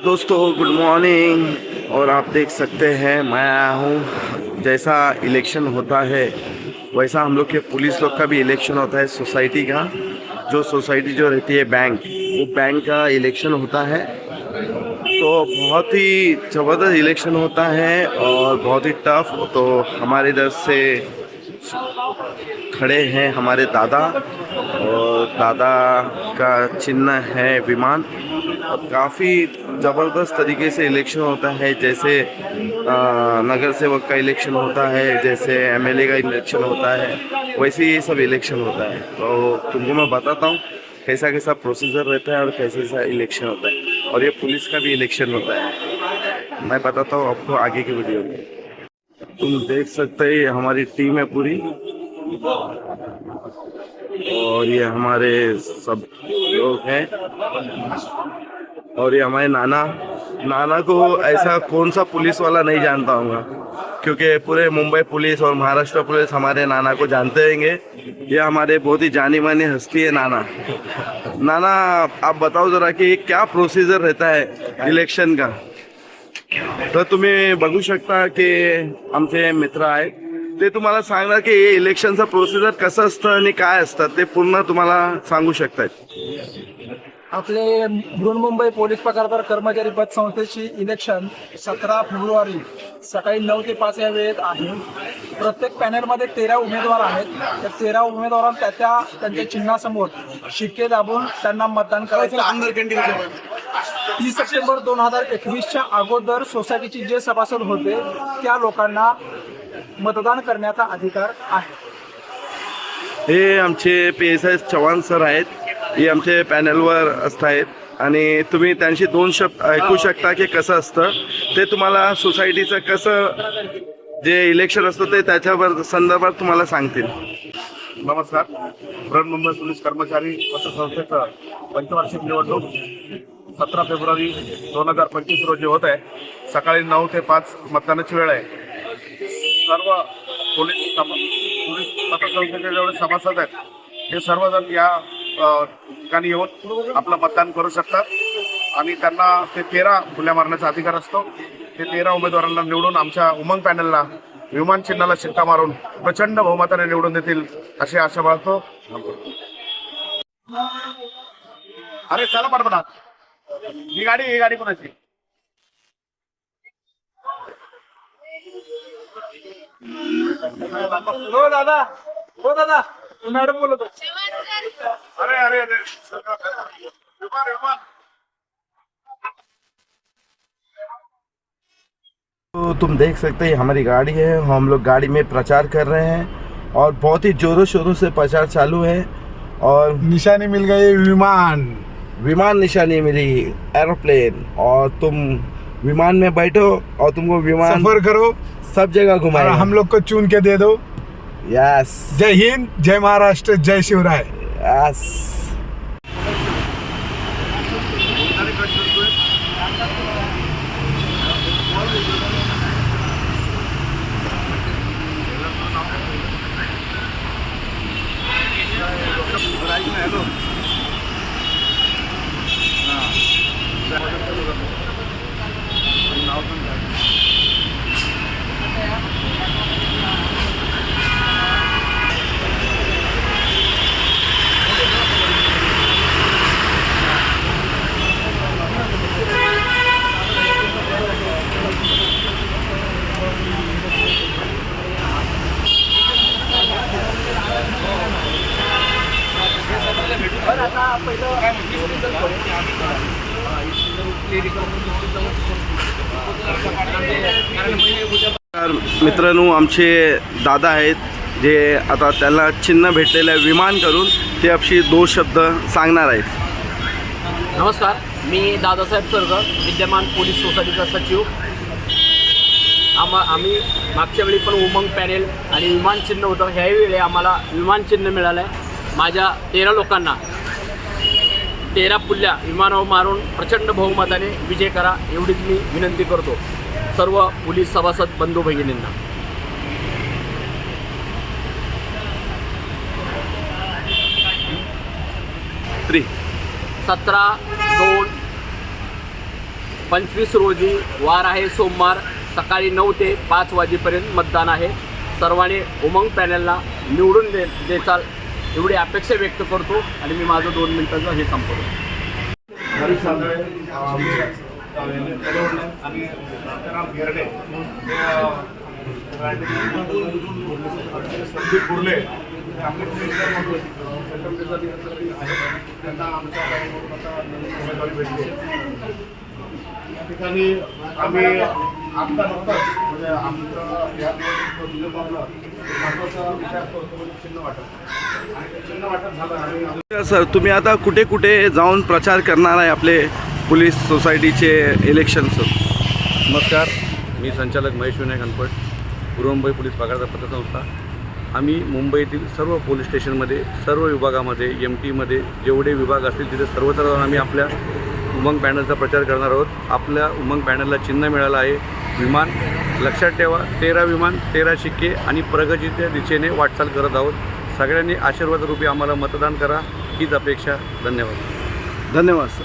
दोस्तों good morning. और आप देख सकते हैं मैं आया हूँ, जैसा इलेक्शन होता है वैसा हम लोग के पुलिस लोग का भी इलेक्शन होता है। सोसाइटी का जो सोसाइटी जो रहती है बैंक, वो बैंक का इलेक्शन होता है। तो बहुत ही ज़बरदस्त इलेक्शन होता है और बहुत ही टफ। तो हमारे इधर से खड़े हैं हमारे दादा, और दादा का चिन्ह है विमान। और काफ़ी ज़बरदस्त तरीके से इलेक्शन होता है, जैसे नगर सेवक का इलेक्शन होता है, जैसे एमएलए का इलेक्शन होता है, वैसे ये सब इलेक्शन होता है। तो तुमको मैं बताता हूँ कैसा कैसा प्रोसीजर रहता है और कैसा कैसा इलेक्शन होता है। और ये पुलिस का भी इलेक्शन होता है, मैं बताता हूँ आपको आगे की वीडियो में। तुम देख सकते हैं हमारी टीम है पूरी, और ये हमारे सब लोग हैं। और ये हमारे नाना नाना को ऐसा कौन सा पुलिस वाला नहीं जानता होगा, क्योंकि पूरे मुंबई पुलिस और महाराष्ट्र पुलिस हमारे नाना को जानते होंगे। ये हमारे बहुत ही जानी मानी हस्ती है नाना। नाना आप बताओ जरा कि क्या प्रोसीजर रहता है इलेक्शन का। तर तुम्ही बघू शकता की आमचे मित्र आहेत, ते तुम्हाला सांगणार की हे इलेक्शनचं प्रोसिजर कसं असतं आणि काय असतं ते पूर्ण तुम्हाला सांगू शकतात। आपले बृहन्मुंबई पोलीस पगारदार कर्मचारी पतसंस्थेची इलेक्शन 17 फेब्रुवारी सकाळी 9 ते 5 या वेळेत आहे। प्रत्येक पॅनलमध्ये 13 उमेदवार आहेत। त्या 13 उमेदवारांना त्यांच्या चिन्हासमोर शिक्के दाबून त्यांना मतदान करायचं आहे। 30 सप्टेंबर 2021च्या अगोदर सोसायटीचे जे सभासद होते त्या लोकांना मतदान करण्याचा अधिकार आहे। हे आमचे PSI चव्हाण सर आहेत, हे आमचे पॅनलवर असतात आणि तुम्ही त्यांशी 2 शब्द ऐकू शकता की कसं असतं ते। तुम्हाला सोसायटीचं कसं जे इलेक्शन असतं ते त्याच्यावर संदर्भात तुम्हाला सांगतील। नमस्कार। बृहन्मुंबई पोलीस कर्मचारी पतसंस्थेचं पंचवार्षिक निवडणूक 17 फेब्रुवारी 2025 रोजी होत आहे। सकाळी 9 ते 5 मतदानाची वेळ आहे। सर्व पोलीस पतसंस्थेचे जेवढे सभासद आहेत हे सर्वजण या ठिकाणी येऊन आपलं मतदान करू शकतात आणि त्यांना ते 13 फुल्या मारण्याचा अधिकार असतो। ते 13 उमेदवारांना निवडून आमच्या उमंग पॅनलला विमान चिन्हाला शिक्का मारून प्रचंड बहुमताने निवडून देतील अशी आशा बाळगतो। अरे चला पटपट, ही गाडी कोणाची? हो दादा, हो दादा, मॅडम बोलतो। अरे अरे अरे विमान तो तुम देख सकते हैं हमारी गाड़ी है, हम लोग गाड़ी में प्रचार कर रहे हैं और बहुत ही जोरों शोरों से प्रचार चालू है। और निशानी मिल गई विमान निशानी मिली एरोप्लेन, और तुम विमान में बैठो और तुमको विमान सफर करो, सब जगह घुमाए। हम लोग को चुन के दे दो। यस, जय हिंद, जय महाराष्ट्र, जय शिवराय। यस। मित्रांनो, आमचे दादा आहेत जे आता त्याला चिन्ह भेटलेलं आहे विमान करून, ते आपशी 2 शब्द सांगणार आहेत। नमस्कार, मी दादासाहेब सरगर, विद्यमान पोलीस सोसायटीचा सचिव। आम्ही मागच्या वेळी पण उमंग पॅनेल आणि विमान चिन्ह होतं, ह्यावेळी आम्हाला विमान चिन्ह मिळालं आहे। माझ्या 13 लोकांना 13 पुल्ल्या विमानावर मारून प्रचंड बहुमताने विजय करा एवढीच मी विनंती करतो सर्व पोलीस सभासद बंधू भगिनींना। 3 17/2/25 रोजी वार आहे सोमवार, सकाळी 9 ते 5 वाजेपर्यंत मतदान आहे. सर्वांनी उमंग पॅनलला निवडून देचाल एवढी अपेक्षा व्यक्त करतो आणि मी माझं 2 मिनिटाचं हे संपवतो. आणि घेरडे संदीप बुर्ले आपले त्यांना आमच्या उमेदवारी भेटली. या ठिकाणी आम्ही आमचा नव्हताच म्हणजे आमचं या महत्त्वाचा विषय असतो म्हणजे चिन्ह वाटप आणि ते चिन्ह वाटप झालं आणि सर तुम्ही आता कुठे कुठे जाऊन प्रचार करणार आहे आपले पोलीस सोसायटीचे इलेक्शनचं? नमस्कार, मी संचालक महेश विनायक अनपट, पूर्व मुंबई पोलीस पगारदार पतसंस्था. आम्ही मुंबईतील सर्व पोलीस स्टेशनमध्ये, सर्व विभागामध्ये, MTमध्ये जेवढे विभाग असतील तिथे सर्वत्र जाऊन आम्ही आपल्या उमंग पॅनलचा प्रचार करणार आहोत. आपल्या उमंग पॅनलला चिन्ह मिळालं आहे विमान. लक्षात ठेवा, 13 विमान, 13 शिक्के आणि प्रगतीच्या दिशेने वाटचाल करत आहोत. सगळ्यांनी आशीर्वाद रूपी आम्हाला मतदान करा हीच अपेक्षा. धन्यवाद. धन्यवाद सर.